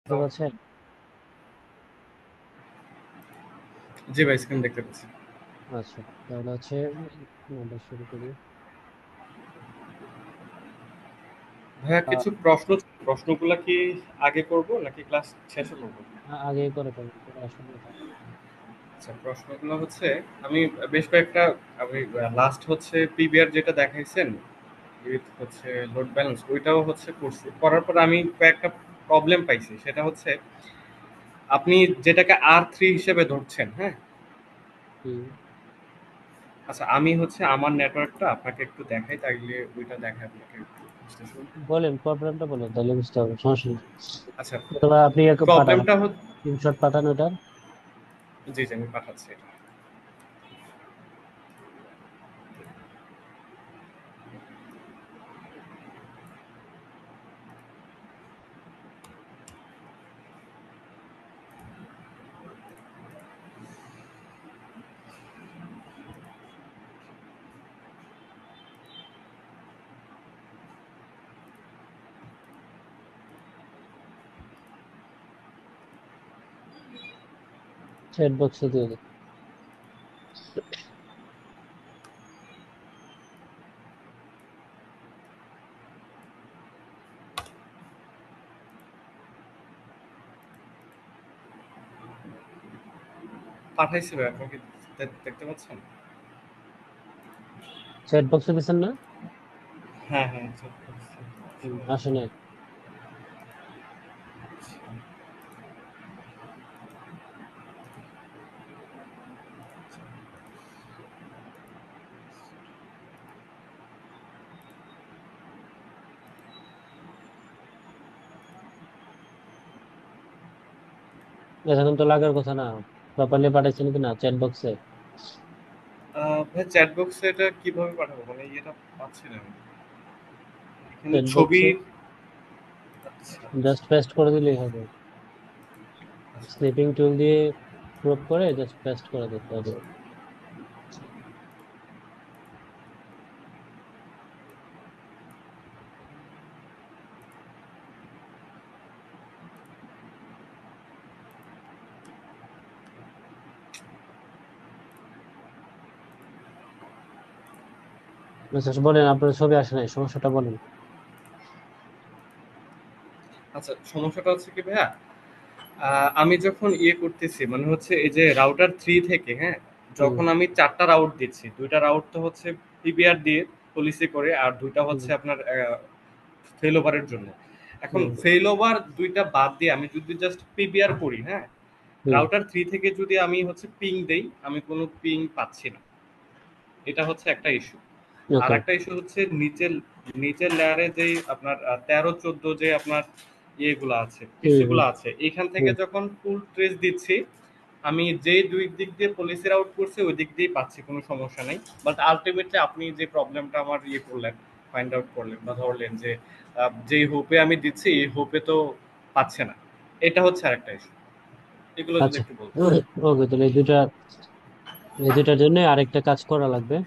দেখতে পাচ্ছেন? জি ভাই, স্ক্রিন দেখতে পাচ্ছি। আচ্ছা, তাহলে হচ্ছে আমরা শুরু করি। ভাইয়া আ- কিছু প্রশ্ন ছিল। প্রশ্নগুলা কি আগে করব নাকি ক্লাস শেষে করব? আগে করে ফেলুন, কোনো অসুবিধা নেই। আচ্ছা, প্রশ্নগুলো হচ্ছে আমি বেশ কয়েকটা আমি লাস্ট হচ্ছে পিবিআর যেটা দেখাইছেন উইথ হচ্ছে লোড ব্যালেন্স ওইটাও হচ্ছে করছি। করার পর আমি কয়েকটা প্রবলেম পাইছি। সেটা হচ্ছে আপনি যেটাকে R3 হিসেবে ধরছেন, হ্যাঁ? হুম, আচ্ছা, আমি হচ্ছে আমার নেটওয়ার্কটা আপনাকে একটু দেখাই, তাইলে ওইটা দেখায় আপনাকে একটু বুঝতে শুনুন। বলেন, প্রবলেমটা বলেন, তাহলে বুঝতে হবে, সমস্যা নেই। আচ্ছা, অথবা আপনি পাঠান, প্রবলেমটা হচ্ছে, স্ক্রিনশট পাঠান ওটার। জি জি আমি পাঠাচ্ছি এটা। চ্যাট বক্সে দিয়ে দিন। পাঠাইছি ভাই, আপনি কি দেখতে পাচ্ছেন? চ্যাট বক্সে দিচ্ছেন না? হ্যাঁ হ্যাঁ, check করছি। আসে নাই। এখন তো লাগার কথা না, প্রপারলি পাঠাইছেন কিনা চ্যাট বক্সে? ভাই চ্যাট বক্সে এটা কিভাবে পাঠাবো, মানে এটা পাচ্ছি না আমি। এখানে চ্যাট ছবি। বক্সে আচ্ছা জাস্ট পেস্ট করে দিলেই হবে। স্নিপিং টুল দিয়ে ক্রপ করে জাস্ট পেস্ট করে দিতে হবে। আচ্ছা, বলেন, আপনার ছবি আসে নাই, সমস্যাটা বলেন। আচ্ছা, সমস্যাটা হচ্ছে কি ভাইয়া, আমি যখন করতেছি মানে হচ্ছে এই যে রাউটার 3 থেকে, হ্যাঁ, হুম, যখন আমি 4টা রাউট দিচ্ছি, 2টা রাউট তো হচ্ছে পিবিআর দিয়ে পলিসি করে, আর 2টা হুম, হচ্ছে আপনার ফেল ওভারের জন্য। এখন হুম, ফেল ওভার 2টা বাদ দিয়ে আমি যদি জাস্ট পিবিআর করি, হ্যাঁ, হুম। রাউটার 3 থেকে যদি আমি হচ্ছে পিং দেই, আমি কোনো পিং পাচ্ছি না। এটা হচ্ছে একটা ইস্যু। আর ওকে। একটা ইস্যু হচ্ছে নিচের নিচের লেয়ারে যে আপনার 13-14 যে আপনার ইয়েগুলো আছে, হুম, পিসি হুম, গুলো আছে, এখান থেকে হুম। যখন ফুল ট্রেস দিচ্ছি, আমি যে দুই দিক দিয়ে পলিসি আউট করছি ওই দিক দিয়েই পাচ্ছি, কোনো সমস্যা নেই। বাট আলটিমেটলি আপনি যে প্রবলেমটা আমার করলেন, ফাইন্ড আউট করলেন বা ধরলেন যে যে হোপে আমি দিচ্ছি এই হোপে তো পাচ্ছে না, এটা হচ্ছে আরেকটা ইস্যু। এগুলো যদি আচ্ছা, একটু বলতেন। ওকে, তাহলে এই দুটার জন্য আরেকটা কাজ করা লাগবে।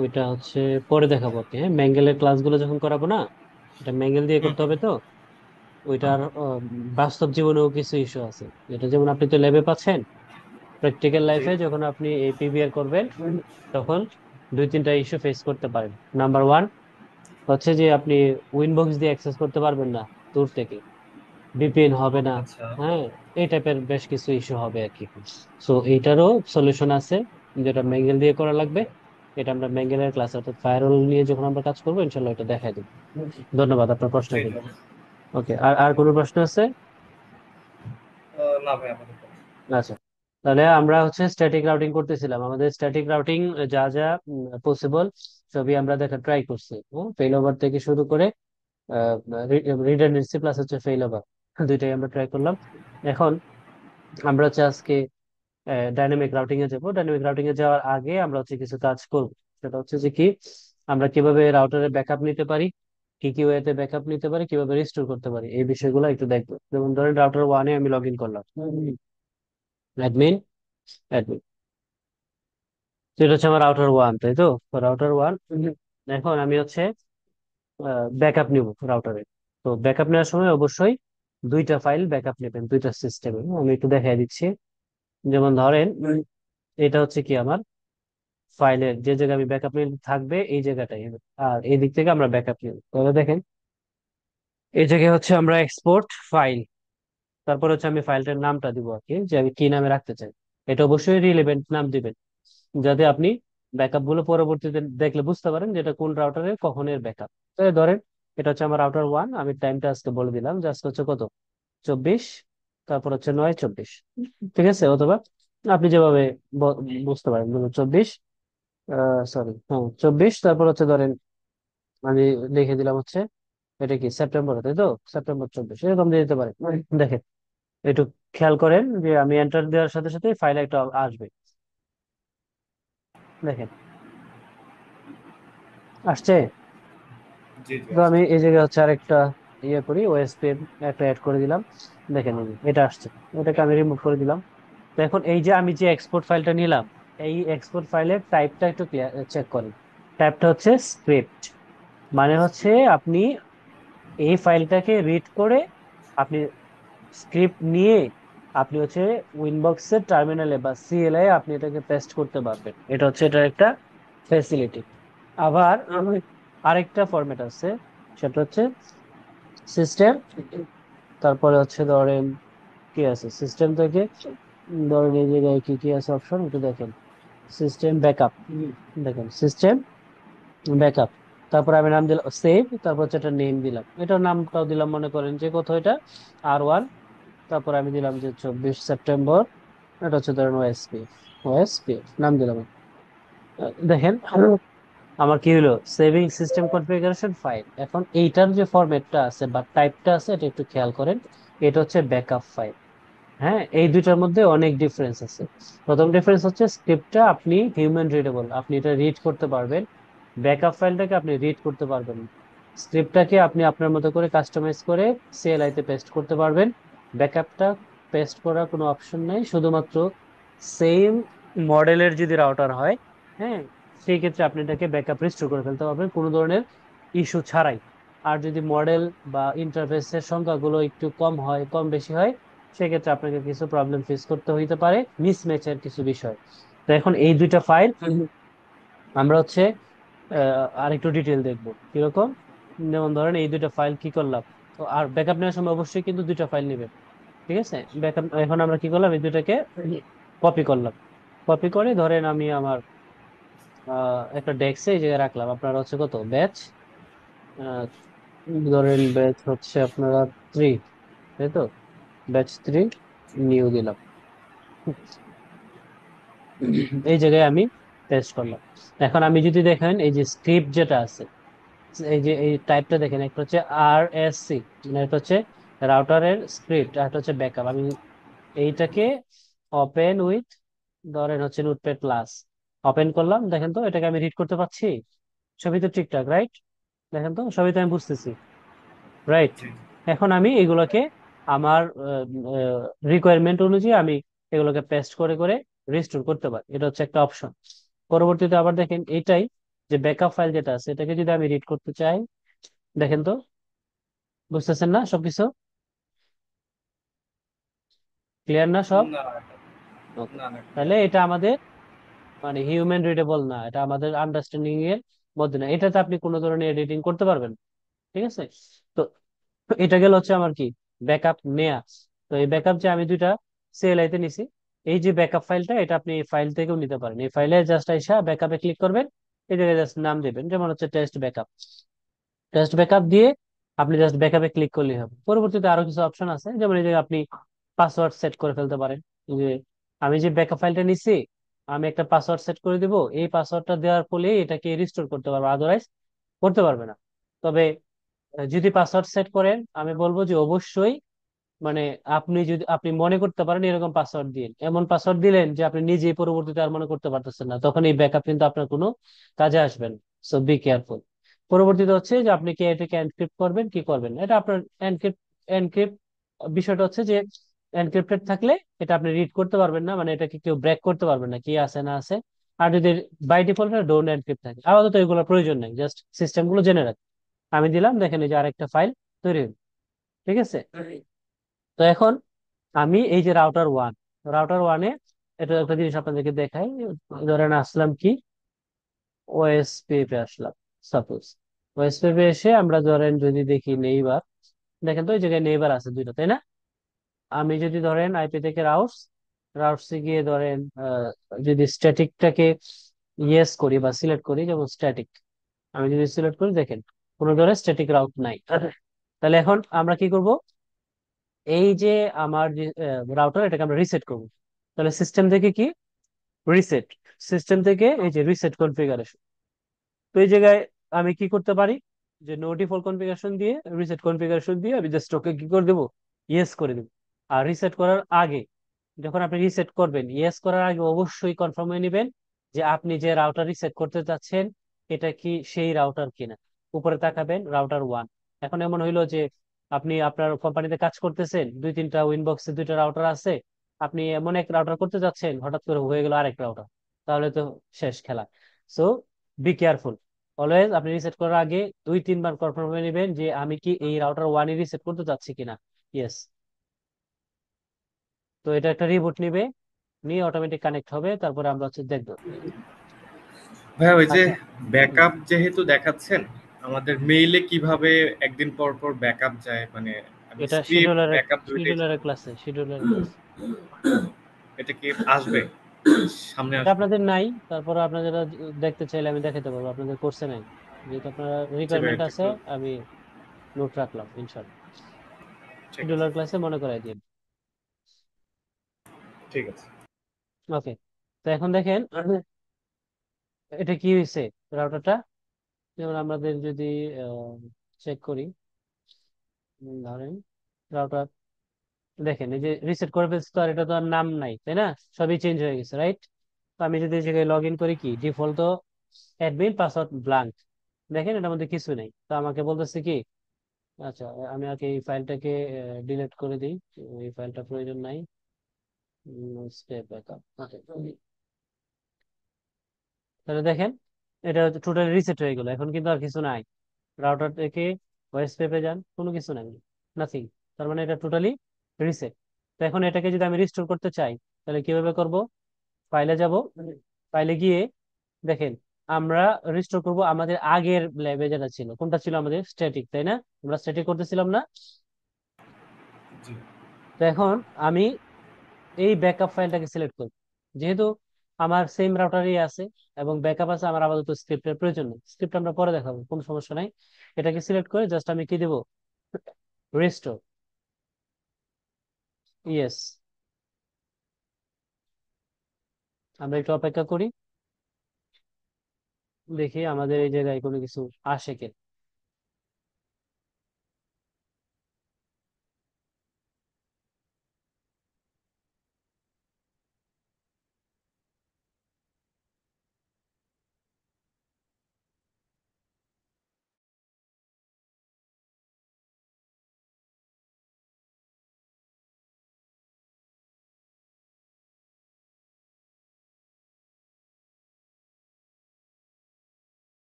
ওইটা হচ্ছে পরে দেখাবো আর কি, হ্যাঁ, ম্যাঙ্গেলের ক্লাসগুলো যখন করাবো না, এটা ম্যাঙ্গেল দিয়ে হুম করতে হুম হবে তো। ওইটার বাস্তব জীবনেও কিছু ইস্যু আছে, যেটা যেমন আপনি তো ল্যাবে পাচ্ছেন, প্র্যাকটিক্যাল জি লাইফে যখন আপনি এই পিভিআর করবেন, তখন দুই তিনটা ইস্যু ফেস করতে পারেন। নাম্বার ওয়ান হচ্ছে যে আপনি উইনবক্স দিয়ে অ্যাক্সেস করতে পারবেন না দূর থেকে, ভিপিএন হবে না। আচ্ছা। হ্যাঁ, এই টাইপের বেশ কিছু ইস্যু হবে আর কি। সো এইটারও সলিউশন আছে, যেটা ম্যাঙ্গেল দিয়ে করা লাগবে। এটা আমরা ম্যাঙ্গেলের ক্লাস, অর্থাৎ ফায়ারওয়াল নিয়ে যখন আমরা কাজ করবো, ইনশাল্লাহ এটা দেখাই দেবো। ধন্যবাদ আপনার জি প্রশ্নের জি। জন্য। ওকে, আর আর কোনো প্রশ্ন আছে? না ভাই, আমাদের আচ্ছা, তাহলে আমরা হচ্ছে স্ট্যাটিক রাউটিং করতেছিলাম। আমাদের স্ট্যাটিক রাউটিং যা যা পসিবল সবই আমরা দেখা ট্রাই করছি। ফেল ওভার থেকে শুরু করে রিডান্ডেন্সি প্লাস হচ্ছে ফেল ওভার, দুইটাই আমরা ট্রাই করলাম। এখন আমরা হচ্ছে আজকে ডাইনামিক রাউটিং এ যাবো। ডাইনামিক রাউটিং এ যাওয়ার আগে আমরা হচ্ছে কিছু কাজ করব। সেটা হচ্ছে যে কি, আমরা কিভাবে রাউটারের ব্যাকআপ নিতে পারি, কি কি ওয়েতে ব্যাকআপ নিতে পারি, কিভাবে রিস্টোর করতে পারি, এই বিষয়গুলো একটু দেখবো। যেমন ধরেন রাউটার ওয়ানে আমি লগ ইন করলাম, অ্যাডমিন, অ্যাডমিন। তো এটা হচ্ছে আমার রাউটার ওয়ান, তাই তো? Router one. এখন আমি হচ্ছে ব্যাকআপ নিব রাউটারে। তো ব্যাকআপ নেওয়ার সময় অবশ্যই দুইটা ফাইল ব্যাকআপ নেবেন দুইটা সিস্টেমে। আমি একটু দেখাই দিচ্ছি। যেমন ধরেন এটা হচ্ছে কি আমার ফাইলের যে জায়গায় আমি ব্যাকআপ নিয়ে থাকবে এই জায়গাটাই, আর এই দিক থেকে আমরা ব্যাকআপ নিব। তাহলে দেখেন এই জায়গায় হচ্ছে আমরা এক্সপোর্ট ফাইল, তারপর হচ্ছে আমি ফাইলটার নামটা দিব আর কি, যে আমি কি নামে রাখতে চাই। এটা অবশ্যই রিলেভেন্ট নাম দিবেন, যাতে আপনি ব্যাকআপ গুলো পরবর্তীতে দেখলে বুঝতে পারেন যে এটা কোন রাউটারের কখনের ব্যাকআপ। তো এই ধরেন এটা হচ্ছে আমার রাউটার 1, আমি টাইমটা আজকে বলে দিলাম যে আজকে হচ্ছে কত, 24, তারপর হচ্ছে 9/24, ঠিক আছে? অথবা আপনি যেভাবে বুঝতে পারেন, ধরুন 24, সরি হ্যাঁ 24, তারপর হচ্ছে ধরেন আমি লিখে দিলাম হচ্ছে এটা কি সেপ্টেম্বর, তাই তো? সেপ্টেম্বর 24 এরকম দিয়ে দিতে পারে। দেখেন একটু খেয়াল করেন যে আমি এন্টার দেওয়ার সাথে সাথে ফাইল একটা আসবে, দেখেন আসছে। জি, জি তো আমি আসছে। এই জায়গায় হচ্ছে আরেকটা ইয়ে করি, ওএসপি একটা অ্যাড করে দিলাম, দেখেন এই যে এটা আসছে, এটাকে আমি রিমুভ করে দিলাম। তো এখন এই যে আমি যে এক্সপোর্ট ফাইলটা নিলাম, এই এক্সপোর্ট ফাইলের টাইপটা একটু চেক করেন। টাইপটা হচ্ছে স্ক্রিপ্ট, মানে হচ্ছে আপনি এই ফাইলটাকে রিড করে আপনি স্ক্রিপ্ট নিয়ে আপনি হচ্ছে উইনবক্সের টার্মিনালে বা সিএলআই আপনি এটাকে পেস্ট করতে পারবেন। এটা হচ্ছে এটার একটা ফ্যাসিলিটি। আবার আরেকটা ফরম্যাট আছে, সেটা হচ্ছে সিস্টেম, তারপরে হচ্ছে ধরেন কি আছে সিস্টেম থেকে, ধরেন এই জায়গায় কি কি আছে অপশন একটু দেখেন। সিস্টেম ব্যাকআপ, দেখেন সিস্টেম ব্যাকআপ, তারপর আমি নাম দিলাম সেভ, তারপর হচ্ছে একটা নেম দিলাম, এটার নামটাও দিলাম মনে করেন যে কত এটা R1, তারপর আমি দিলাম যে 24 সেপ্টেম্বর, এটা হচ্ছে ধরেন ওএসপি, ওএসপি নাম দিলাম। দেখেন আমার কি হলো, সেভিং সিস্টেম কনফিগারেশন ফাইল। এখন এইটার যে ফরম্যাটটা আছে বা টাইপটা আছে এটা একটু খেয়াল করেন, এটা হচ্ছে ব্যাকআপ ফাইল। হ্যাঁ, এই দুইটার মধ্যে অনেক ডিফারেন্স আছে। প্রথম ডিফারেন্স হচ্ছে স্ক্রিপ্টটা আপনি হিউম্যান রিডেবল, আপনি এটা রিড করতে পারবেন। ব্যাকআপ ফাইলটাকে আপনি রিড করতে পারবেন না। স্ক্রিপ্টটাকে আপনি আপনার মতো করে কাস্টমাইজ করে সিএলআই তে পেস্ট করতে পারবেন। ব্যাকআপটা পেস্ট করার কোনো অপশন নেই, শুধুমাত্র সেম মডেলের যদি রাউটার হয়, হ্যাঁ, সেই ক্ষেত্রে আপনি এটাকে ব্যাকআপ রিস্টোর করে ফেলতে পারবেন কোনো ধরনের ইস্যু ছাড়াই। আর যদি মডেল বা ইন্টারফেসের সংখ্যাগুলো একটু কম হয়, কম বেশি হয়, সেক্ষেত্রে আপনাকে কিছু প্রবলেম ফেস করতে হইতে পারে, মিসম্যাচের কিছু বিষয়। তো এখন এই দুইটা ফাইল আমরা হচ্ছে আরেকটু ডিটেল দেখবো কিরকম। যেমন ধরেন এই দুইটা ফাইল কি করলাম, তো আর ব্যাকআপ নেওয়ার সময় অবশ্যই কিন্তু দুইটা ফাইল নেবেন, ঠিক আছে? ব্যাকআপ এখন আমরা কি করলাম, এই দুইটাকে কপি করলাম। কপি করে ধরেন আমি আমার একটা ডেস্কে এই জায়গায় রাখলাম, আপনার হচ্ছে কত ব্যাচ, ধরেন ব্যাচ হচ্ছে আপনারা 3, তাই তো? ব্যাচ 3 নিউ দিলাম, এই জায়গায় আমি পেস্ট করলাম। এখন আমি যদি দেখেন এই যে স্ক্রিপ্ট যেটা আছে, এই যে এই টাইপটা দেখেন, একটা হচ্ছে RSC, মানে এটা হচ্ছে রাউটারের স্ক্রিপ্ট, আর একটা হচ্ছে ব্যাকআপ। আমি এইটাকে ওপেন উইথ ধরেন হচ্ছে নোটপ্যাড প্লাস ওপেন করলাম, দেখেন তো এটাকে আমি রিড করতে পারছি, সবই তো ঠিকঠাক, রাইট? দেখেন তো সবই তো আমি বুঝতেছি, রাইট? জি, এখন আমি এগুলোকে আমার রিকোয়ারমেন্ট অনুযায়ী আমি এগুলোকে পেস্ট করে করে রিস্টোর করতে পারি, এটা হচ্ছে একটা অপশন। পরবর্তীতে আবার দেখেন এইটাই, যে ব্যাকআপ ফাইল যেটা আছে এটাকে যদি আমি রিড করতে চাই, দেখেন তো বুঝতেছেন না সবকিছু, ক্লিয়ার না সব? না, ওকে, না, না তাহলে ক্লিয়ার না। এটা আমাদের মানে হিউম্যান রিডেবল না, এটা আমাদের আন্ডারস্ট্যান্ডিং এর মধ্যে না, এটাতে আপনি কোনো ধরনের এডিটিং করতে পারবেন না, ঠিক আছে? তো এটা গেল হচ্ছে আমার কি ব্যাকআপ নেয়া। তো এই ব্যাকআপ যে আমি দুইটা সিএলআই তে নিছি, এই যে ব্যাকআপ ফাইলটা এটা আপনি এই ফাইল থেকেও নিতে পারেন। এই ফাইলে জাস্ট আইসা ব্যাকআপে ক্লিক করবেন, এই জায়গায় জাস্ট নাম দিবেন, যেমন হচ্ছে টেস্ট ব্যাকআপ। টেস্ট ব্যাকআপ দিয়ে আপনি জাস্ট ব্যাকআপে ক্লিক করলেই হবে। পরবর্তীতে আরো কিছু অপশন আছে, যেমন এই জায়গায় আপনি পাসওয়ার্ড সেট করে ফেলতে পারেন। এই যে আমি যে ব্যাকআপ ফাইলটা নিছি, আমি একটা পাসওয়ার্ড সেট করে দিব, এই পাসওয়ার্ডটা দেওয়ার ফলে এটাকে রিস্টোর করতে পারবো, আদারওয়াইজ করতে পারবে না। তবে যদি পাসওয়ার্ড সেট করেন, আমি বলবো যে অবশ্যই মানে আপনি যদি আপনি মনে করতে পারেন এরকম পাসওয়ার্ড দিন, এমন পাসওয়ার্ড দিলেন যে আপনি নিজেই পরবর্তীতে আর মনে করতে পারতেছেন না, তখন এই ব্যাকআপ কিন্তু আপনার কোনো কাজে আসবে না। So be careful. পরবর্তীতে হচ্ছে যে আপনি কি এটাকে এনক্রিপ্ট করবেন কি করবেন না, এটা আপনার এনক্রিপ্ট এনক্রিপ্ট বিষয়টা হচ্ছে যে এনক্রিপ্টেড থাকলে এটা আপনি রিড করতে পারবেন না, মানে এটাকে কেউ ব্রেক করতে পারবেন না কি আছে না আছে। আর যদি বাই ডিফল্ট ডোন্ট এনক্রিপ্ট থাকে, আপাতত এগুলোর প্রয়োজন নেই, জাস্ট সিস্টেম গুলো জেনে রাখ। আমি দিলাম, দেখেন এই যে আরেকটা ফাইল তৈরি হলো, ঠিক আছে? তো এখন আমি এই যে রাউটার ওয়ানে এটা একটা জিনিস আপনাদেরকে দেখাই। ধরেন আসলাম কি, ওএসপিএফ এ আসলাম সাপোজ। ওএসপিএফ এ এসে আমরা ধরেন যদি দেখি নেইবার, দেখেন তো এই জায়গায় নেইবার আছে দুইটা, তাই না? আমি যদি ধরেন আইপি থেকে রাউটসে গিয়ে ধরেন যদি স্ট্যাটিকটাকে ইয়েস করি বা সিলেক্ট করি, যেমন স্ট্যাটিক, আমি যদি সিলেক্ট করি দেখেন কোনো ধরনের স্ট্যাটিক রাউট নাই। তাহলে এখন আমরা কি করব, এই যে আমার যে রাউটার, এটাকে আমরা রিসেট করব। তাহলে সিস্টেম থেকে কি রিসেট, সিস্টেম থেকে এই যে রিসেট কনফিগারেশন। তো এই জায়গায় আমি কি করতে পারি, যে নো ডিফল্ট কনফিগারেশন দিয়ে, রিসেট কনফিগারেশন দিয়ে আমি জাস্ট ওকে কি করে দেবো, ইয়েস করে দেবো। আর রিসেট করার আগে, যখন আপনি রিসেট করবেন, ইয়েস করার আগে অবশ্যই কনফার্ম হয়ে নেবেন যে আপনি যে রাউটার রিসেট করতে চাচ্ছেন এটা কি সেই রাউটার কিনা। উপরে তাকাবেন রাউটার 1। এখন এমন হইলো যে আপনি আপনার কোম্পানিতে কাজ করতেছেন, দুই তিনটা উইনবক্সে দুইটা রাউটার আছে, আপনি এমন এক রাউটার করতে যাচ্ছেন, হঠাৎ করে হয়ে গেল আরেক রাউটার, তাহলে তো শেষ খেলা। So be careful. অলওয়েজ আপনি রিসেট করার আগে 2-3 বার কনফার্ম হয়ে নেবেন যে আমি কি এই রাউটার 1 রিসেট করতে চাচ্ছি কিনা। ইয়েস। তো এটা একটা রিবুট নিবে, নিয়ে অটোমেটিক কানেক্ট হবে, তারপরে আমরা হচ্ছে দেখবো। ভাইয়া ওই যে আচ্ছা। হুম। ব্যাকআপ যেহেতু দেখাচ্ছেন, আমাদের মেইলে কিভাবে একদিন পর পর ব্যাকআপ যায়, মানে আমি এটা স্ক্রিপ্ট শিডিউলারের ব্যাকআপ দুইটাই জানি। শিডিউলারের ক্লাস। এটা কি আসবে, সামনে এটা আসবে? আপনাদের নাই, তারপরে আপনারা দেখতে চাইলে আমি দেখাতে পারবো, আপনাদের কোর্সে নাই। যেহেতু আপনারা জি ভাই, রিকোয়ারমেন্ট এটা আছে, একটু আমি নোট রাখলাম ইনশাল্লাহ। ঠিক আছে, শিডিউলার ক্লাসে মনে করাই দিন। ঠিক আছে। ওকে। তো এখন দেখেন এটা কি হয়েছে, রাউটারটা, যেমন আমাদের যদি চেক করি, ধরেন রাউটার, দেখেন এই যে রিসেট করে ফেলছে, তো আর এটা তো আর নাম নাই, তাই না? সবই চেঞ্জ হয়ে গেছে, রাইট? তো আমি যদি এই জায়গায় লগ ইন করি, কি ডিফল্ট তো অ্যাডমিন পাসওয়ার্ড ব্লাঙ্ক, দেখেন এটার মধ্যে কিছু নেই। তো আমাকে বলতেছে কি, আচ্ছা আমি আগে এই ফাইলটাকে ডিলিট করে দিই, এই ফাইলটা প্রয়োজন নাই। স্টেপ ব্যাকআপ, তাহলে দেখেন এটা টোটালি রিসেট হয়ে গেল, এখন কিন্তু আর কিছু নাই। রাউটার থেকে ভয়েস পেপে যান, কোনো কিছু নাই, নাথিং। তার মানে এটা টোটালি রিসেট। তো এখন এটাকে যদি আমি রিস্টোর করতে চাই, তাহলে কিভাবে করব? ফাইলে যাব, ফাইলে গিয়ে দেখেন আমরা রিস্টোর করব আমাদের আগের ল্যাবে যেটা ছিল, কোনটা ছিল আমাদের স্ট্যাটিক, তাই না? আমরা স্ট্যাটিক করতেছিলাম না? জি তো এখন আমি এই ব্যাকআপ ফাইলটাকে সিলেক্ট করব, যেহেতু আমার সেম রাউটারই আছে এবং ব্যাকআপ আছে, আমার আপাতত স্ক্রিপ্টের প্রয়োজন নেই, স্ক্রিপ্ট আমরা পরে দেখাবো, কোনো সমস্যা নাই। এটাকে সিলেক্ট করে জাস্ট আমি কি দেবো, রিস্টোর। ইয়েস। আমরা একটু অপেক্ষা করি, দেখি আমাদের এই জায়গায় কোনো কিছু আসে কিনা।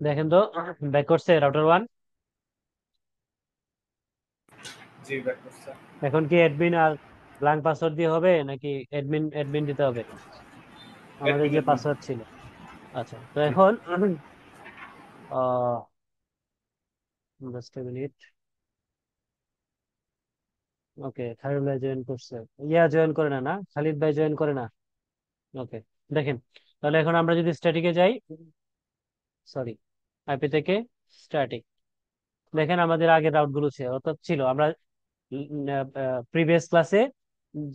দেখেন তো ব্যাক করছে রাউটার 1। জি, ব্যাক করছে। এখন কি অ্যাডমিন আর ব্ল্যাঙ্ক পাসওয়ার্ড দিয়ে হবে, নাকি অ্যাডমিন অ্যাডমিন দিতে হবে আমাদের অ্যাডমিন যে অ্যাডমিন। পাসওয়ার্ড ছিল? আচ্ছা, তো জি এখন জাস্ট এ মিনিট। ওকে, খালিদ ভাই জয়েন করছে, ইয়া জয়েন করে না, না খালিদ ভাই জয়েন করে না। ওকে। দেখেন, তাহলে এখন আমরা যদি স্ট্যাটিকে যাই, সরি, আইপি থেকে স্ট্যাটিক, দেখেন আমাদের আগের রাউট গুলো ছিল, অর্থাৎ ছিল আমরা প্রিভিয়াস ক্লাসে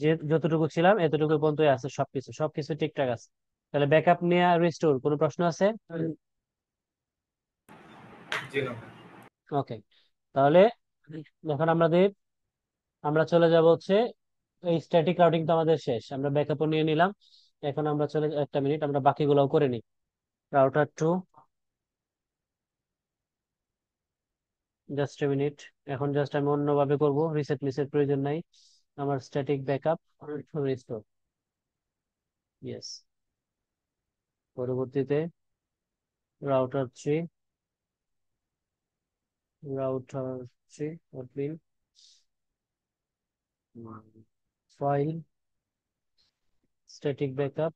যে যতটুকু ছিলাম এতটুকু পর্যন্ত আছে, সবকিছু সবকিছু ঠিকঠাক আছে। তাহলে ব্যাকআপ নিয়ে রিস্টোর কোনো প্রশ্ন আছে? জি না। ওকে। তাহলে এখন আমরা চলে যাব হচ্ছে, এই স্ট্যাটিক রাউটিং তো আমাদের শেষ, আমরা ব্যাকআপও নিয়ে নিলাম। এখন আমরা চলে, একটা মিনিট আমরা বাকিগুলোও করে নিই। Router 2, just a minute. এখন জাস্ট আমি অন্যভাবে করব, রিসেট মিসের প্রয়োজন নাই। আমার স্ট্যাটিক ব্যাকআপ রিস্টোর, ইয়েস। পরবর্তীতে router 3, router 3 admin file static backup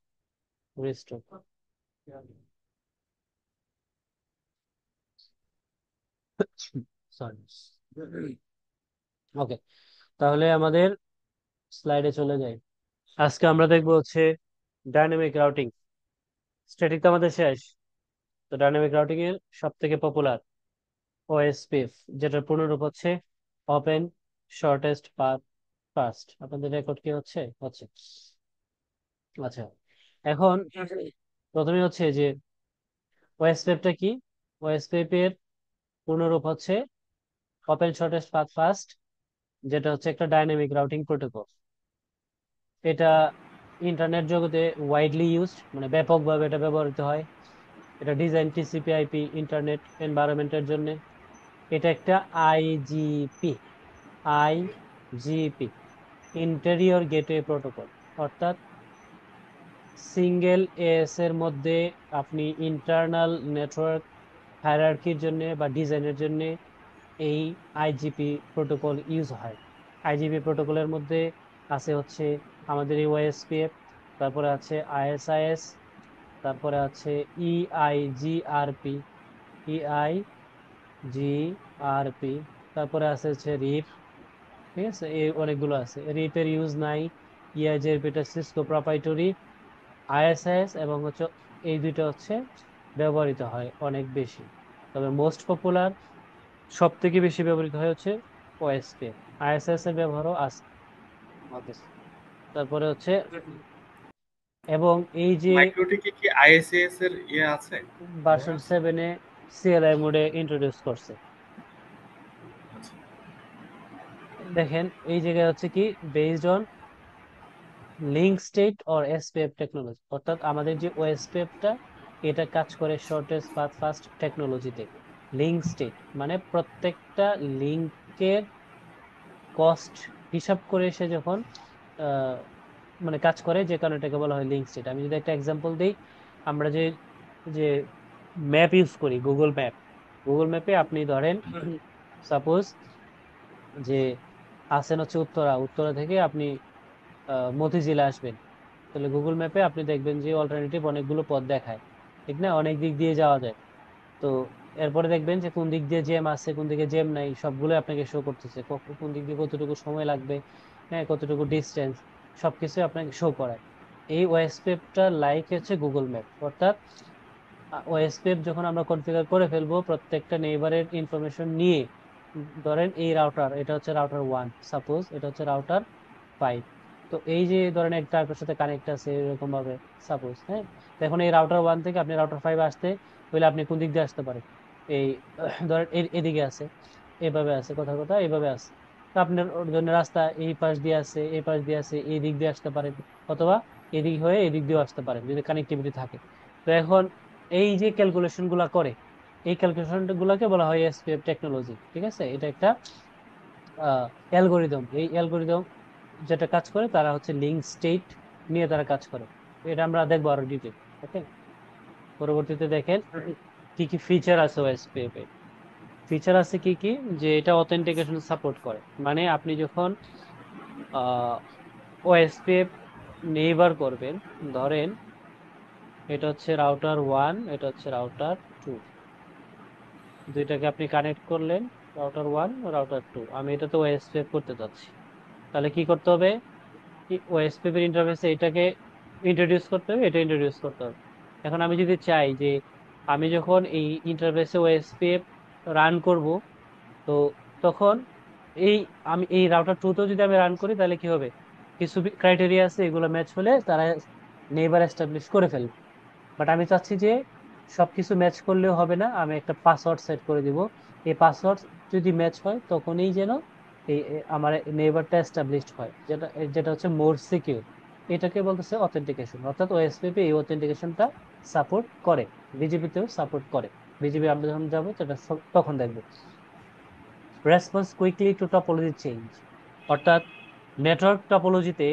restore. Sorry. Okay, তাহলে আমাদের স্লাইডে চলে যাই। আজকে আমরা দেখবো হচ্ছে ডাইনামিক রাউটিং। স্ট্যাটিক তো আমাদের শেষ, তো ডাইনামিক রাউটিং এর সব থেকে পপুলার ওএসপিএফ, যেটার পূর্ণরূপ হচ্ছে ওপেন শর্টেস্ট পাথ ফার্স্ট। আপনাদের রেকর্ড কি হচ্ছে? হচ্ছে। আচ্ছা, এখন প্রথমে হচ্ছে যে ওএসপিএফটা কি। ওএসপিএফ এর পূর্ণরূপ হচ্ছে ওপেন শর্টেস্ট পাথ ফার্স্ট, যেটা হচ্ছে একটা ডাইনামিক রাউটিং প্রোটোকল। এটা ইন্টারনেট জগতে ওয়াইডলি ইউজড, মানে ব্যাপকভাবে এটা ব্যবহৃত হয়। এটা ডিজাইন টিসিপি আইপি ইন্টারনেট এনভায়রনমেন্টের জন্য। এটা একটা IGP, IGP interior gateway protocol, অর্থাৎ সিঙ্গেল এস এর মধ্যে আপনি ইন্টারনাল নেটওয়ার্ক হায়ারার্কির জন্য বা ডিজাইনের জন্য এই আইজিপি প্রোটোকল ইউজ হয়। আইজিপি প্রোটোকলের মধ্যে আছে হচ্ছে আমাদের এই ওএসপিএফ, তারপরে আছে আইএসআইএস, তারপরে আছে ইআইজিআরপি, ইআইজিআরপি, তারপরে আছে হচ্ছে রিপ। ঠিক আছে, এই অনেকগুলো আছে। রিপের ইউজ নাই। ইআইজিআরপিটা সিসকো প্রপ্রাইটরি। আইএসআইএস এবং হচ্ছে এই দুইটা হচ্ছে ব্যবহৃত হয় অনেক বেশি। তবে মোস্ট পপুলার, সব থেকে বেশি ব্যবহৃত হয় হচ্ছে ওএসপি। আইএসএস এর ব্যবহারও আছে। ওকে, তারপরে হচ্ছে এবং এই যে মাইক্রোটিকে কি আইএসএস এর ইয়ে আছে, ব্যবহার ভার্সন আছে? 7-এ সিএলআই মোডে ইন্ট্রোডিউস করছে। আচ্ছা। দেখেন এই জায়গায় হচ্ছে কি, based on link state or SPF technology, অর্থাৎ আমাদের যে ওএসপিএফটা, এটা কাজ করে শর্টেস্ট পাথ ফার্স্ট টেকনোলজিতে। লিঙ্ক স্টেট মানে প্রত্যেকটা লিঙ্কের কস্ট হিসাব করে সে যখন আহ, মানে কাজ করে, যে কারণে এটাকে বলা হয় লিঙ্ক স্টেট। আমি যদি একটা এক্সাম্পল দিই, আমরা যে যে ম্যাপ ইউজ করি, গুগল ম্যাপ, গুগল ম্যাপে আপনি ধরেন সাপোজ যে আছেন হচ্ছে উত্তরা, উত্তরা থেকে আপনি মতিঝিলে আসবেন, তাহলে গুগল ম্যাপে আপনি দেখবেন যে অল্টারনেটিভ অনেকগুলো পথ দেখায়, ঠিক না? অনেক দিক দিয়ে যাওয়া যায়। তো এরপরে দেখবেন যে কোন দিক দিয়ে জ্যাম আছে, কোন দিকে জ্যাম নাই, সবগুলো আপনাকে শো করতেছে। কোন দিক দিয়ে কতটুকু সময় লাগবে, হ্যাঁ, কতটুকু ডিস্টেন্স, সবকিছু আপনাকে শো করায়। এই ওএসপিএফটা লাইক হচ্ছে গুগল ম্যাপ, অর্থাৎ ওএসপিএফ যখন আমরা কনফিগার করে ফেলবো প্রত্যেকটা নেইবারের ইনফরমেশন নিয়ে, ধরেন এই রাউটার, এটা হচ্ছে রাউটার 1, সাপোজ এটা হচ্ছে রাউটার 5। তো এই যে ধরেন একটা আরেকটার সাথে কানেক্ট আছে এরকম ভাবে, সাপোজ, হ্যাঁ। তো এখন এই রাউটার 1 থেকে আপনি রাউটার 5 আসতে হইলে আপনি কোন দিক দিয়ে আসতে পারেন? এই ধরেন এদিকে আছে, এভাবে আছে, কথা কথা এইভাবে আছে। তো আপনার ওর জন্য রাস্তা এই পাশ দিয়ে আছে, এই পাশ দিয়ে আছে, এই দিক দিয়ে আসতে পারেন, অথবা এদিক হয়ে এদিক দিয়েও আসতে পারেন যদি কানেক্টিভিটি থাকে। তো এখন এই যে ক্যালকুলেশন গুলা করে, এই ক্যালকুলেশন গুলাকে বলা হয় এসপিএফ টেকনোলজি। ঠিক আছে, এটা একটা অ্যালগোরিদম। এই অ্যালগোরিদম যেটা কাজ করে তারা হচ্ছে লিঙ্ক স্টেট নিয়ে তারা কাজ করে। এটা আমরা দেখবো আরো ডিটেল। ওকে, পরবর্তীতে দেখেন কি কি ফিচার আছে ওএসপিএফ এ। ফিচার আছে কি কি, যে এটা অথেন্টিকেশন সাপোর্ট করে, মানে আপনি যখন ওএসপিএফ নেইবার করবেন, ধরেন এটা হচ্ছে রাউটার 1, এটা হচ্ছে রাউটার 2, দুইটাকে আপনি কানেক্ট করলেন, রাউটার 1 রাউটার 2। আমি এটা তো ওএসপিএফ করতে চাচ্ছি, তাহলে কি করতে হবে? ওএসপিএফ এর ইন্টারফেসে এটাকে ইন্ট্রোডিউস করতে হবে, এটা ইন্ট্রোডিউস করতে হবে। এখন আমি যদি চাই যে আমি যখন এই ইন্টারফেসে ওএসপিএফ রান করব, তো তখন এই আমি এই রাউটার 2 তেও যদি আমি রান করি তাহলে কি হবে? কিছু ক্রাইটেরিয়া আছে, এগুলো ম্যাচ হলে তারা নেইবার এস্টাবলিশ করে ফেলবে। বাট আমি চাচ্ছি যে সবকিছু ম্যাচ করলেও হবে না, আমি একটা পাসওয়ার্ড সেট করে দিব। এই পাসওয়ার্ড যদি ম্যাচ হয় তখনই যেন আমার নেইবারটা এস্টাবলিশড হয়, যেটা যেটা হচ্ছে মোর সিকিউর। এটাকে বলতেছে অথেন্টিকেশন, অর্থাৎ ওএসপিপি এই অথেন্টিকেশনটা সাপোর্ট করে, বিজিপিতেও সাপোর্ট করে। বিজিপি আমরা যখন যাবো সেটা তখন দেখবো। Response quickly to topology change, অর্থাৎ নেটওয়ার্ক টপোলজিতে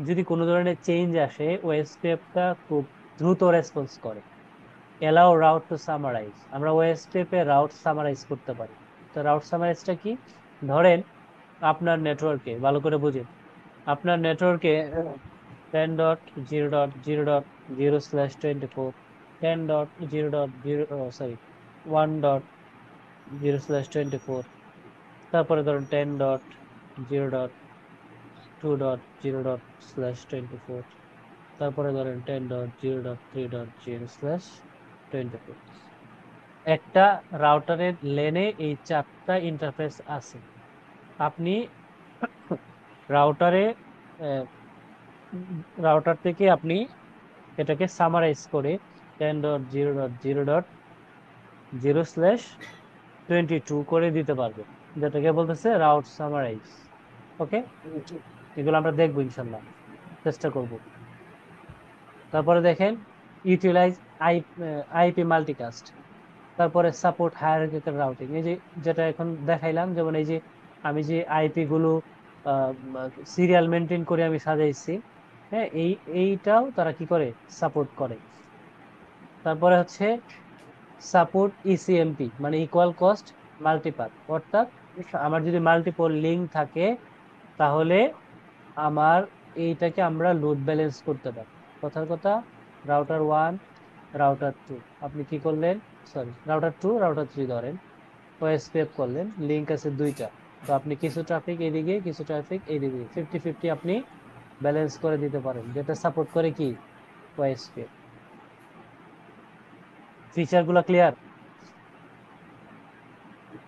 যদি কোনো ধরনের চেঞ্জ আসে ওএসপিএফটা খুব দ্রুত রেসপন্স করে। এলাও রাউট টু সামারাইজ, আমরা ওএসপিএফ এ রাউট সামারাইজ করতে পারি। তো রাউট সামারাইজটা কি? ধরেন আপনার নেটওয়ার্কে, ভালো করে বুঝেন, আপনার নেটওয়ার্কে 10.0.0.0/24, 10.0.0, সরি, 1.0/24, তারপরে ধরুন 10.0.2.0./24, তারপরে ধরেন 10.0.3.0/24। একটা রাউটারের লেনে এই চারটা ইন্টারফেস আছে। আপনি রাউটারে রাউটার থেকে আপনি এটাকে সামারাইজ করে 10.0.0.0/22 করে দিতে পারবে, যেটাকে বলতেছে রাউট সামারাইজ। ওকে, এগুলো আমরা দেখবো ইনশাল্লাহ, চেষ্টা করব। তারপরে দেখেন ইউটিলাইজ আই আইপি মাল্টিকাস্ট, তারপরে সাপোর্ট হায়ারার্কিক্যাল রাউটিং। এই যে যেটা এখন দেখাইলাম, যেমন এই যে আমি যে আইপি গুলো সিরিয়াল মেনটেন করে আমি সাজাইছি, হ্যাঁ, এইটাও তারা কি করে, সাপোর্ট করে। তারপরে হচ্ছে সাপোর্ট ইসিএমপি, মানে ইকুয়াল কস্ট মাল্টিপাথ, অর্থাৎ আমার যদি মাল্টিপল লিঙ্ক থাকে তাহলে আমার এইটাকে আমরা লোড ব্যালেন্স করতে পারি। কথার কথা, রাউটার ওয়ান, রাউটার টু, আপনি কি করলেন, sorry, router two router three ধরেন, ওএসপিএফ করলেন, লিঙ্ক আছে দুইটা, তো আপনি কিছু ট্রাফিক এদিকে কিছু ট্রাফিক এইদিকে 50-50 আপনি ব্যালেন্স করে দিতে পারেন, যেটা সাপোর্ট করে কি, ওএসপিএফ। ফিচার গুলা ক্লিয়ার?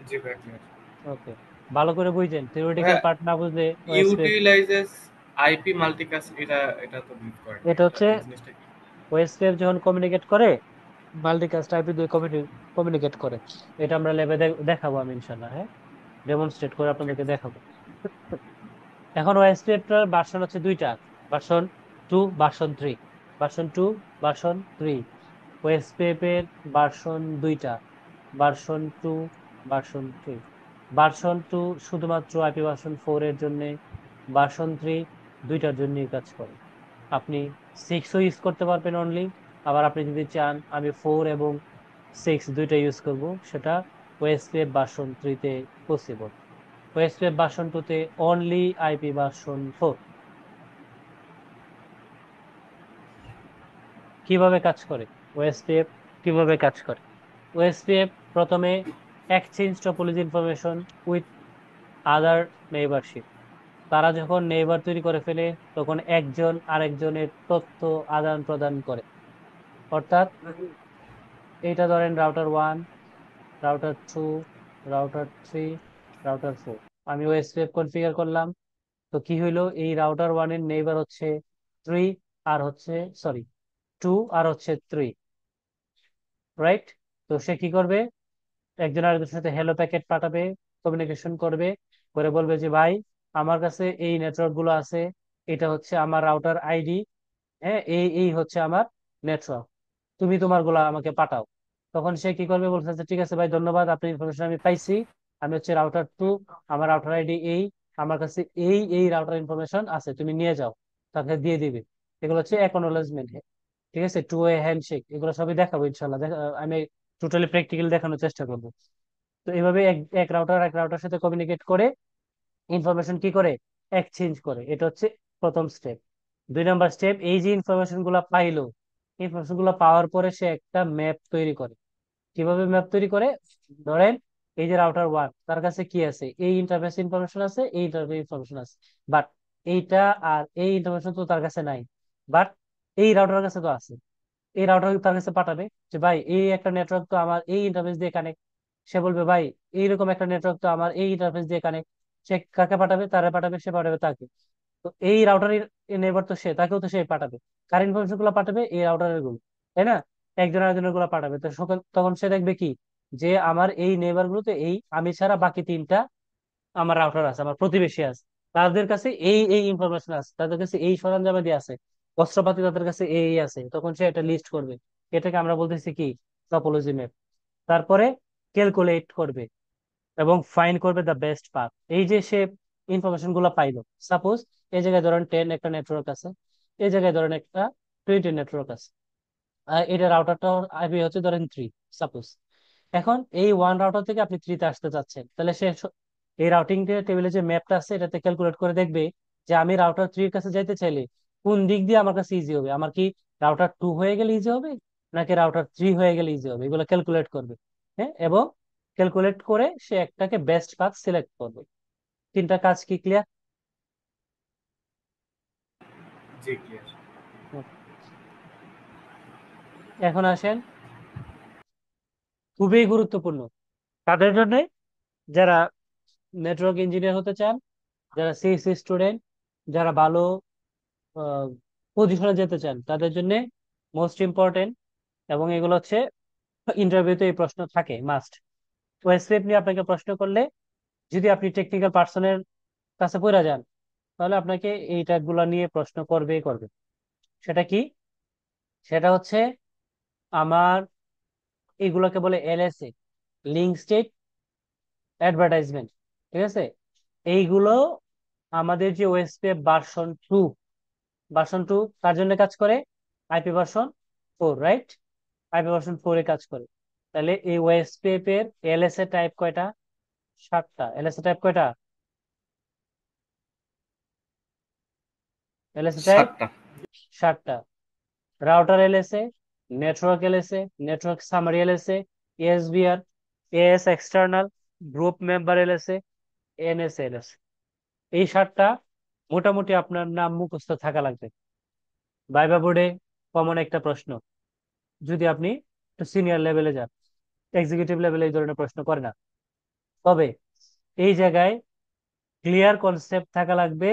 জি ভাই, clear। ওকে, ভালো করে বুঝছেন, থিওরিটিক্যাল ভাইয়া, পার্ট না বুঝলে ওএসপিএফ। ইউটিলাইজেস আইপি মাল্টিকাস্ট, এটা তো বিট করে না, এটা এটা হচ্ছে এই জিনিসটা কি? ওএসপিএফ যখন কমিউনিকেট করে, মাল্টিকাস্ট আইপি দুই কমিউনিকেট করে, এটা আমরা ল্যাবে দেখাবো আমি ইনশাল্লাহ, হ্যাঁ, ডেমনস্ট্রেট করে ঠিক আপনাদেরকে আছে। দেখাবো। এখন ওএসপিএফ এর ভার্সন হচ্ছে দুইটা, version two, version three, version two, version three. OSPF এর ভার্সন দুইটা, version two, version three. Version two শুধুমাত্র আইপি ভার্সন 4 এর জন্য, ভার্সন থ্রি দুইটার জন্যই কাজ করে। আপনি সিক্সও ইউজ করতে পারবেন অনলি, আবার আপনি যদি চান আমি 4 এবং 6 দুইটা ইউজ করব, সেটা ওএসপিএফ ভার্সন থ্রিতে পসিবল। ওএসপিএফ ভার্সন টুতে অনলি আইপি ভার্সন 4। কিভাবে কাজ করে ওএসপিএফ, কিভাবে কাজ করে? ওএসপিএফ প্রথমে exchange topology information with other neighbourship. তারা যখন নেইবার তৈরি করে ফেলে তখন একজন আরেকজনের তথ্য আদান প্রদান করে। অর্থাৎ এইটা ধরেন router one, router two, router three, router four, আমি ওএসপিএফ কনফিগার করলাম। তো কি হইলো, এই রাউটার ওয়ান এর নেইবার হচ্ছে থ্রি, আর হচ্ছে, সরি, টু আর হচ্ছে থ্রি, রাইট? তো সে কি করবে, একজন আরেকজনের সাথে হ্যালো প্যাকেট পাঠাবে, কমিউনিকেশন করবে, করে বলবে যে ভাই আমার কাছে এই নেটওয়ার্ক গুলো আছে, এটা হচ্ছে আমার রাউটার আইডি, হ্যাঁ, এই এই হচ্ছে আমার নেটওয়ার্ক, তুমি তোমার গুলা আমাকে পাঠাও। তখন সে কি করবে, বলছে যে ঠিক আছে ভাই, ধন্যবাদ, আপনার ইনফরমেশন আমি পাইছি, আমি হচ্ছে রাউটার টু, আমার রাউটার আইডি এই, আমার কাছে এই এই রাউটার ইনফরমেশন আছে, তুমি নিয়ে যাও, তাকে দিয়ে দিবে। এগুলো হচ্ছে একনলেজমেন্ট, ঠিক আছে, টু ওয়ে হ্যান্ডশেক, এগুলো সবই দেখাবো ইনশাল্লাহ, আমি টোটালি প্র্যাকটিক্যাল দেখানোর চেষ্টা করবো। তো এইভাবে এক এক রাউটার এক রাউটার সাথে কমিউনিকেট করে ইনফরমেশন কি করে, এক্সচেঞ্জ করে, এটা হচ্ছে প্রথম স্টেপ। দুই নাম্বার স্টেপ, এই যে ইনফরমেশন গুলা পাইলো, ইনফরমেশন গুলা পাওয়ার পরে সে একটা ম্যাপ তৈরি করে। কিভাবে ম্যাপ তৈরি করে, ধরেন এই যে রাউটার ওয়ান, তার কাছে কি আছে, এই ইন্টারফেস ইনফরমেশন আছে, এই ইন্টারফেস ইনফরমেশন আছে, বাট এইটা আর এই ইনফরমেশন তো তার কাছে নাই, বাট এই রাউটার কাছে তো আছে। এই রাউটার তার কাছে পাঠাবে যে ভাই এই একটা নেটওয়ার্ক তো আমার এই ইন্টারফেস দিয়ে কানেক্ট, সে বলবে ভাই এইরকম একটা নেটওয়ার্ক তো আমার এই ইন্টারফেস দিয়ে কানেক্ট, সে কাকে পাঠাবে, তারে পাঠাবে, সে পাঠাবে তাকে। তো এই রাউটারের নেইবার তো সে, তাকেও তো সে পাঠাবে, কার ইনফরমেশন গুলো পাঠাবে, এই রাউটারের গুলো, তাই না? একজন আরেকজনের গুলো পাঠাবে, তো তখন সে দেখবে কি, যে আমার এই নেইবার গুলোতে এই আমি ছাড়া বাকি তিনটা আমার রাউটার আছে, আমার প্রতিবেশী আছে, তাদের কাছে এই এই ইনফরমেশন আছে, তাদের কাছে এই সরঞ্জামাদি আছে, অস্ত্রপাতি তাদের কাছে এই এই আছে, তখন সে এটা লিস্ট করবে। এটাকে আমরা বলতেছি কি, টপোলজি ম্যাপ। তারপরে ক্যালকুলেট করবে এবং ফাইন্ড করবে দ্য বেস্ট পাথ। এই যে সে ইনফরমেশন গুলো পাইলো, সাপোজ এই জায়গায় ধরেন 10 একটা নেটওয়ার্ক আছে, এই জায়গায় ধরেন একটা 20 নেটওয়ার্ক আছে, এটা রাউটারটা আইপি হচ্ছে ধরেন 3, সাপোজ। এখন এই ওয়ান রাউটার থেকে আপনি 3 তে আসতে চাচ্ছেন, তাহলে এই রাউটিং টেবিলে যে ম্যাপটা আছে এটাতে ক্যালকুলেট করে দেখবে যে আমি রাউটার 3 এর কাছে যাইতে চাইলে কোন দিক দিয়ে আমার কাছে ইজি হবে। আমার কি রাউটার 2 হয়ে গেলে ইজি হবে, নাকি রাউটার 3 হয়ে গেলে ইজি হবে, এগুলো ক্যালকুলেট করবে। হ্যাঁ, এবং ক্যালকুলেট করে সে একটাকে বেস্ট পাথ সিলেক্ট করবে। তিনটা কাজ কি ক্লিয়ার? জি ক্লিয়ার। এখন আসেন, খুবই গুরুত্বপূর্ণ তাদের জন্য যারা নেটওয়ার্ক ইঞ্জিনিয়ার হতে চান, যারা সিএসসি স্টুডেন্ট, যারা ভালো পজিশনে যেতে চান, তাদের জন্য মোস্ট ইম্পর্টেন্ট। এবং এগুলো হচ্ছে ইন্টারভিউতে এই প্রশ্ন থাকে মাস্ট। ওয়েবসাইট নিয়ে আপনাকে প্রশ্ন করলে, যদি আপনি টেকনিক্যাল পার্সনের কাছে পড়ে যান, তাহলে আপনাকে এই ট্যাগগুলো নিয়ে প্রশ্ন করবেই করবে। সেটা কি? সেটা হচ্ছে আমার, এগুলোকে বলে এলএসএ, লিঙ্ক স্টেট অ্যাডভার্টাইজমেন্ট। ঠিক আছে? এইগুলো আমাদের যে ওএসপি ভার্সন 2, ভার্সন 2 তার জন্য কাজ করে, IP version 4, right? IP version 4 এ কাজ করে। তাহলে এই ওএসপিএফ এর এলএসএ টাইপ কয়টা? 7টা। এলএসএ টাইপ কয়টা? এলএসএ টাইপ 7টা। 7টা। Router LSA, network LSA, network summary LSA, ASBR, AS external, group member LSA, NS LSA. এই 7টা মোটামুটি আপনার নাম মুখস্থ থাকা লাগবে। ভাইবা বোর্ডে কমন একটা প্রশ্ন, যদি আপনি একটু সিনিয়র লেভেলে যান। এক্সিকিউটিভ লেভেলে এই ধরনের প্রশ্ন করে না। তবে এই জায়গায় ক্লিয়ার কনসেপ্ট থাকা লাগবে।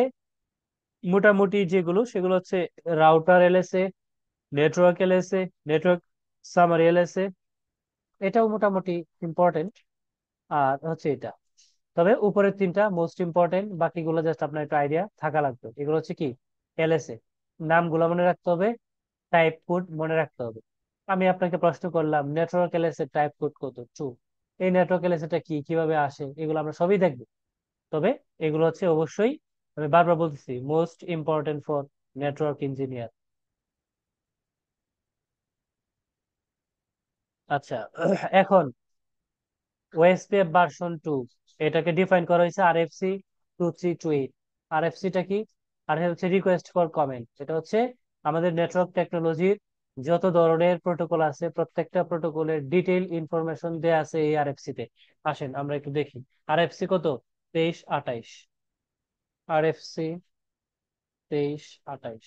মোটামুটি যেগুলো, সেগুলো হচ্ছে router LSA, network LSA, network summary LSA, এটাও মোটামুটি ইম্পর্টেন্ট। আর হচ্ছে এটা। তবে উপরের তিনটা মোস্ট ইম্পর্টেন্ট, বাকিগুলো জাস্ট আপনার একটা আইডিয়া থাকা লাগবে। এগুলো হচ্ছে কি? এলএসএ, নামগুলো মনে রাখতে হবে, টাইপ কোড মনে রাখতে হবে। আমি আপনাকে প্রশ্ন করলাম নেটওয়ার্ক এলএসএ টাইপ কোড কত? 2। এই নেটওয়ার্ক এলএসএ কি, কিভাবে আসে, এগুলো আমরা সবই দেখবো। তবে এগুলো হচ্ছে অবশ্যই, আমি বারবার বলতেছি, most important for network engineer. আচ্ছা, এখন ওএসপিএফ ভার্সন 2, এটাকে ডিফাইন করা হয়েছে আরএফসি 2328। আরএফসিটা কি? আর হচ্ছে রিকোয়েস্ট ফর কমেন্ট। এটা হচ্ছে আমাদের নেটওয়ার্ক টেকনোলজির যত ধরনের প্রোটোকল আছে, প্রত্যেকটা প্রোটোকলের ডিটেইল ইনফরমেশন দেয়া আছে এই আরএফসি তে। আসেন আমরা একটু দেখি। আরএফসি কত? 2328। আরএফসি 2328,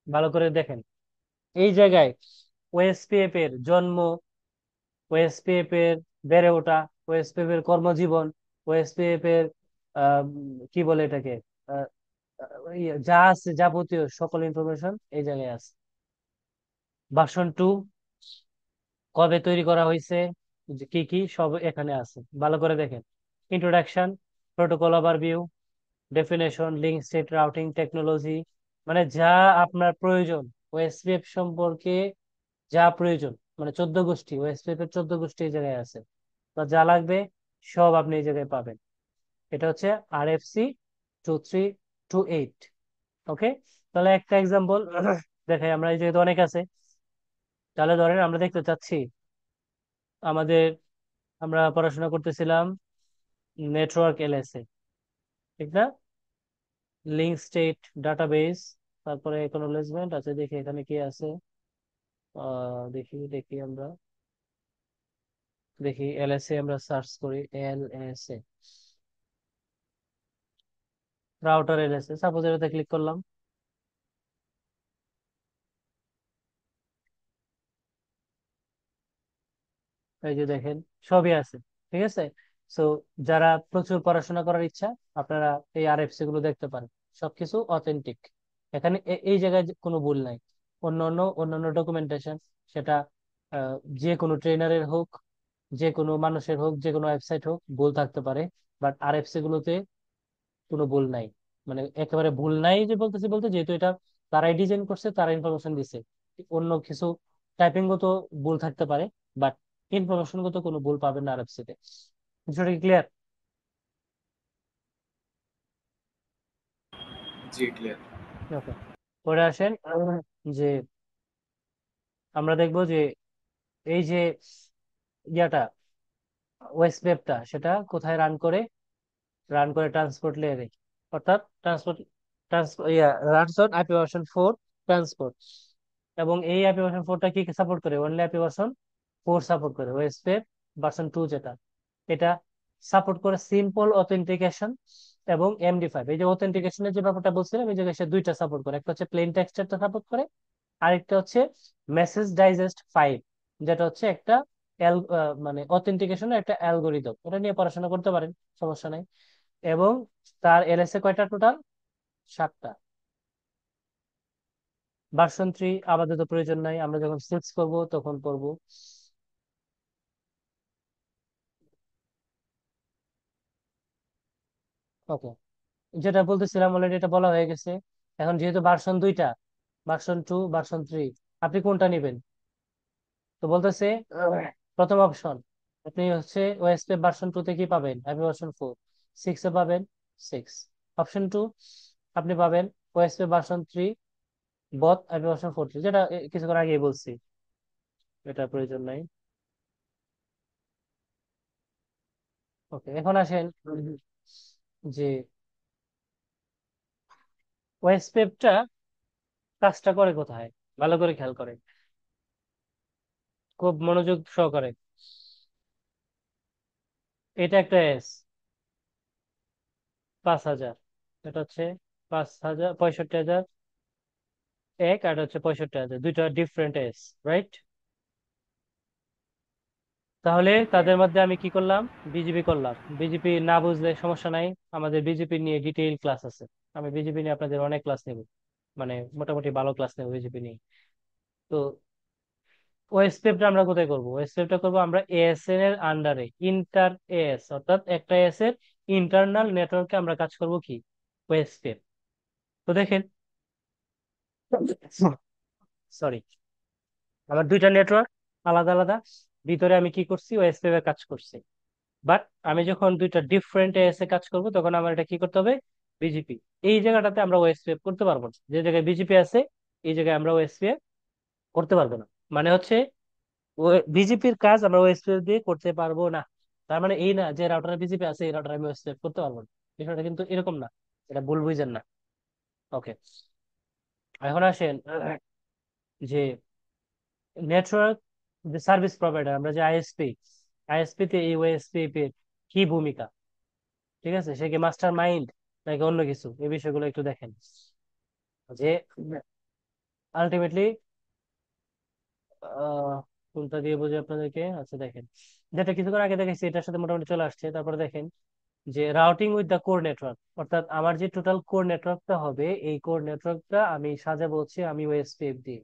ভালো করে দেখেন। এই জায়গায় ওএসপিএফ এর জন্ম, ওএসপিএফ এর বেড়ে ওঠা, ওএসপিএফ এর কর্মজীবন, ওএসপিএফ এর আহ, কি বলে এটাকে, আহ, যা আছে যাবতীয় সকল ইনফরমেশন এই জায়গায় আছে। ভার্সন 2 কবে তৈরি করা হয়েছে, যে কি কি সব এখানে আছে, ভালো করে দেখেন। Introduction, protocol overview, definition, link state routing technology, মানে যা আপনার প্রয়োজন ওএসপিএফ সম্পর্কে, যা প্রয়োজন, মানে 14 গোষ্ঠী, ওএসপিএফ এর 14 গোষ্ঠী এই জায়গায় আছে। তো যা লাগবে সব আপনি এই জায়গায় পাবেন। এটা হচ্ছে RFC 2328। ওকে, তাহলে একটা এক্সাম্পল দেখাই আমরা, এই যেহেতু অনেক আছে। তাহলে ধরেন আমরা দেখতে চাচ্ছি আমাদের, আমরা পড়াশোনা করতেছিলাম নেটওয়ার্ক এলএসএ, ঠিক না? লিঙ্ক স্টেট ডাটাবেস, তারপরে একনলেজমেন্ট আছে। দেখি এখানে কি আছে। দেখি দেখি আমরা, দেখি এলএসএ আমরা সার্চ করি। এলএসএ, রাউটার এলএসএ, সাপোজ এটাতে ক্লিক করলাম। এই যে দেখেন, সবই আছে। ঠিক আছে? সো যারা প্রচুর পড়াশোনা করার ইচ্ছা, আপনারা এই আরএফসি গুলো দেখতে পারেন। সবকিছু অথেন্টিক। এখানে এই জায়গায় কোনো ভুল নাই। অন্যান্য অন্যান্য ডকুমেন্টেশন, সেটা আহ, যে কোনো ট্রেনারের হোক, যে কোনো মানুষের হোক, যে কোনো ওয়েবসাইট হোক, ভুল থাকতে পারে। বাট আরএফসি গুলোতে কোনো ভুল নাই। মানে একেবারে ভুল নাই যে বলতেছি, বলতে যেহেতু এটা তারাই ডিজাইন করছে, তারা ইনফরমেশন দিছে। অন্য কিছু টাইপিং গত ভুল থাকতে পারে, বাট ইনফরমেশন গত কোনো ভুল পাবেন না আরএফসি তে। বিষয়টা কি ক্লিয়ার? জি ক্লিয়ার। ওকে। পরে আসেন যে আমরা দেখবো যে এই যে ইয়াটা ওয়েস্ট ওয়েবটা সেটা কোথায় রান করে ট্রান্সপোর্ট লেয়ারে, অর্থাৎ transport yeah runs on IP version 4 transport. এবং এই আইপি ভার্সন 4টা কি সাপোর্ট করে? অনলি আইপি ভার্সন 4 সাপোর্ট করে। ওয়েস্ট ওয়েব ভার্সন 2 যেটা, এটা সাপোর্ট করে সিম্পল অথেন্টিকেশন এবং এমডি5। এই যে অথেন্টিকেশনের যে ব্যাপারটা বলছিলাম, এই জায়গায় সে দুইটা সাপোর্ট করে, একটা হচ্ছে প্লেন টেক্সচারটা সাপোর্ট করে, আরেকটা হচ্ছে মেসেজ ডাইজেস্ট 5, যেটা হচ্ছে একটা মানে অথেন্টিকেশনের একটা অ্যালগোরিদম। এটা নিয়ে পড়াশোনা করতে পারেন, সমস্যা নাই। এবং তার এলএসএ কয়টা টোটাল? 7টা। ভার্সন 3 আপাতত প্রয়োজন নাই, আমরা যখন 6 করব তখন পড়বো। ওকে, যেটা বলতেছিলাম অলরেডি এটা বলা হয়ে গেছে। এখন যেহেতু ভার্সন দুইটা, ভার্সন 2 ভার্সন 3, আপনি কোনটা নেবেন? তো বলতেছে প্রথম অপশন, আপনি হচ্ছে ওএসপি ভার্সন 2 তে কি পাবেন? IP version 4। 6 এ পাবেন 6। অপশন 2, আপনি পাবেন OSP version 3 both IP version 4, যেটা কিছুক্ষণ আগে বলছি, এটা প্রয়োজন নাই। ওকে, এখন আসেন যে ওএসপেপটা কাজটা করে কোথায়, ভালো করে খেয়াল করেন, খুব মনোযোগ সহকারে। এটা একটা এস 5,000, এটা হচ্ছে 5,000, 65,000 এক, আর এটা হচ্ছে 65,000, দুইটা ডিফারেন্ট এস, রাইট? তাহলে তাদের মধ্যে আমি কি করলাম? বিজিপি করলাম। বিজিপি না বুঝলে সমস্যা নাই, আমাদের বিজেপি নিয়ে ডিটেইল ক্লাস আছে। আমি বিজেপি নিয়ে আপনাদের অনেক ক্লাস নেব, মানে মোটামুটি ভালো ক্লাস নেব বিজেপি নিয়ে। তো ওয়েস্টেপটা আমরা কোথায় করবো? ওয়েস্টেপটা করবো আমরা এএসএন এর আন্ডারে, ইন্টার এস, অর্থাৎ একটা এস এর ইন্টারনাল নেটওয়ার্কে আমরা কাজ করব কি? ওয়েস্টেপ। তো দেখেন, সরি, আমার দুইটা নেটওয়ার্ক আলাদা আলাদা, ভিতরে আমি কি করছি? ওয়েস্টেপ এর কাজ করছি। বাট আমি যখন দুইটা ডিফারেন্ট এস এ কাজ করব, তখন আমার এটা কি করতে হবে? বিজেপি। এই জায়গাটাতে আমরা ওয়েস্টেপ করতে পারবো না, যে জায়গায় বিজেপি আছে এই জায়গায় আমরা ওয়েস্টেপ করতে পারবো না। মানে হচ্ছে বিজেপির কাজ আমরা ওয়েস্টেপ দিয়ে করতে পারবো না। তার মানে এই না যে রাউটারে বিজেপি আছে এই রাউটারে আমি ওয়েস্টেপ করতে পারবো না, বিষয়টা কিন্তু এরকম না, এটা ভুল বুঝেন না। ওকে, এখন আসেন যে নেটওয়ার্ক, যে সার্ভিস প্রোভাইডার, আমরা যে আইএসপি, আইএসপি তে এই ওএসপি এর কি ভূমিকা? ঠিক আছে, সে কি মাস্টার মাইন্ড নাকি অন্য কিছু? এই বিষয়গুলো একটু দেখেন যে আলটিমেটলি কোনটা দিয়ে বুঝি আপনাদেরকে। আচ্ছা দেখেন, যেটা কিছুক্ষণ আগে দেখেছি এটার সাথে মোটামুটি চলে আসছে। তারপরে দেখেন যে routing with the core network, অর্থাৎ আমার যে টোটাল কোর নেটওয়ার্কটা হবে, এই কোর নেটওয়ার্কটা আমি সাজাবো হচ্ছে আমি ওএসপিএফ দিয়ে।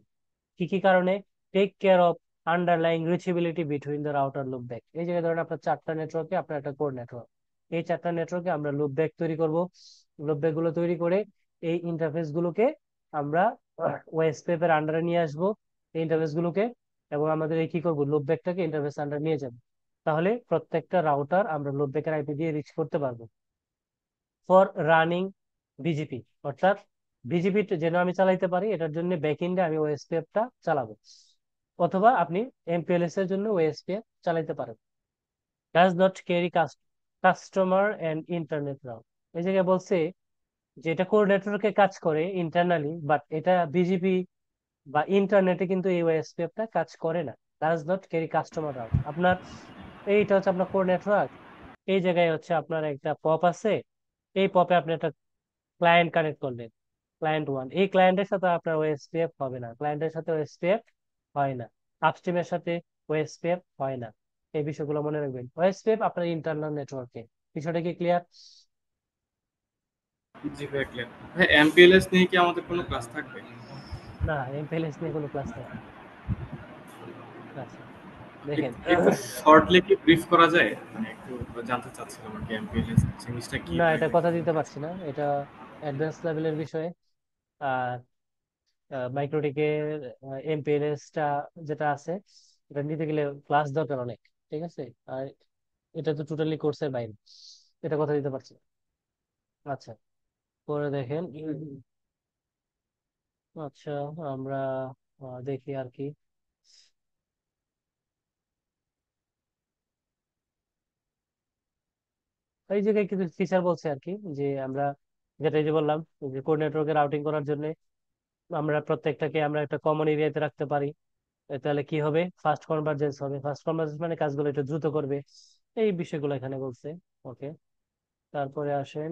কি কি কারণে? Take care of underlying reachability between the router loopback. এই জায়গায় ধরেন আপনার 4টা নেটওয়ার্কে আপনার একটা কোর নেটওয়ার্ক, এই 4টা নেটওয়ার্কে আমরা লুপ ব্যাক তৈরি করব। লুপ ব্যাক গুলো তৈরি করে এই ইন্টারফেস গুলোকে আমরা ওএসপিএফ এর আন্ডারে নিয়ে আসবো, এই ইন্টারফেস গুলোকে। এবং আমাদের এই কি করবো? লুপ ব্যাকটাকে ইন্টারফেস আন্ডারে নিয়ে যাবো। তাহলে প্রত্যেকটা রাউটার আমরা লুপ ব্যাকের আইপি দিয়ে রিচ করতে পারবো ফর রানিং বিজিপি, অর্থাৎ বিজিপি যেন আমি চালাইতে পারি, এটার জন্য ব্যাকএন্ডে আমি ওএসপিএফটা চালাবো। অথবা আপনি এমপিএলএস এর জন্য ওএসপিএফ চালাইতে পারেন। Does not carry customer end internet route. এই জায়গায় বলছে যে এটা কোর নেটওয়ার্কে কাজ করে ইন্টারনালি, বাট এটা বিজিপি বা ইন্টারনেটে কিন্তু এই ওএসপিএফটা কাজ করে না। Does not carry customer route. আপনার এইটা হচ্ছে আপনার কোর নেটওয়ার্ক, এই জায়গায় হচ্ছে আপনার একটা পপ আছে, এই পপে আপনি একটা ক্লায়েন্ট কানেক্ট করলেন, ক্লায়েন্ট 1। এই ক্লায়েন্টের সাথে আপনার ওএসপিএফ হবে না, ক্লায়েন্টের সাথে ওএসপিএফ হয় না, আপস্ট্রিমের সাথে ওএসপিএফ হয় না। এই বিষয়গুলো মনে রাখবেন, ওএসপিএফ আপনার ইন্টারনাল নেটওয়ার্কে। বিষয়টা কি ক্লিয়ার? জি ভাই, ক্লিয়ার। ভাই, এমপিএলএস নিয়ে কি আমাদের কোনো ক্লাস থাকবে? না, এমপিএলএস নিয়ে কোনো ক্লাস নেই। আচ্ছা দেখেন, একটু শর্টলি কি ব্রিফ করা যায়? মানে একটু জানতে চাচ্ছিলাম আর কি, এমপিএলএস জিনিসটা কি না বা এটা এটা কথা কিভাবে দিতে কাজ পারছি করে? না, এটা অ্যাডভান্স লেভেলের বিষয়ে। আর মাইক্রোটিকের এমপিএলএস টা যেটা আছে, এটা নিতে গেলে ক্লাস দরকার অনেক। ঠিক আছে, আর এটা তো টোটালি কোর্সের বাইরে, এটা কথা দিতে পারছি না। আচ্ছা, পরে দেখেন আচ্ছা, আমরা দেখি আর কি। এই জায়গায় কিছু ফিচার বলছে আর কি, যে আমরা যেটা এই যে বললাম, যে কোড নেটওয়ার্কে রাউটিং করার জন্য আমরা প্রত্যেকটাকে আমরা একটা কমন এরিয়াতে রাখতে পারি। তাহলে কি হবে, ফাস্ট কনভারজেন্স হবে। ফাস্ট কনভারজেন্স মানে কাজগুলো একটু দ্রুত করবে, এই বিষয়গুলো এখানে বলছে। ওকে, তারপরে আসেন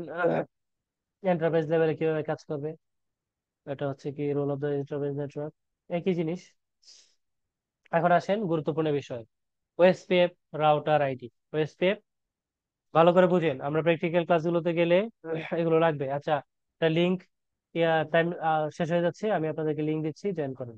এন্টারপ্রাইজ লেভেলে কিভাবে কাজ করবে। এটা হচ্ছে কি role of the enterprise network, একই জিনিস। এখন আসেন গুরুত্বপূর্ণ বিষয়, ওএসপিএফ, রাউটার আইডি। ওএসপিএফ ভালো করে বুঝেন, আমরা প্র্যাকটিক্যাল ক্লাসগুলোতে গেলে এগুলো লাগবে। আচ্ছা, একটা লিঙ্ক, টাইম শেষ হয়ে যাচ্ছে, আমি আপনাদেরকে লিঙ্ক দিচ্ছি, জয়েন করেন।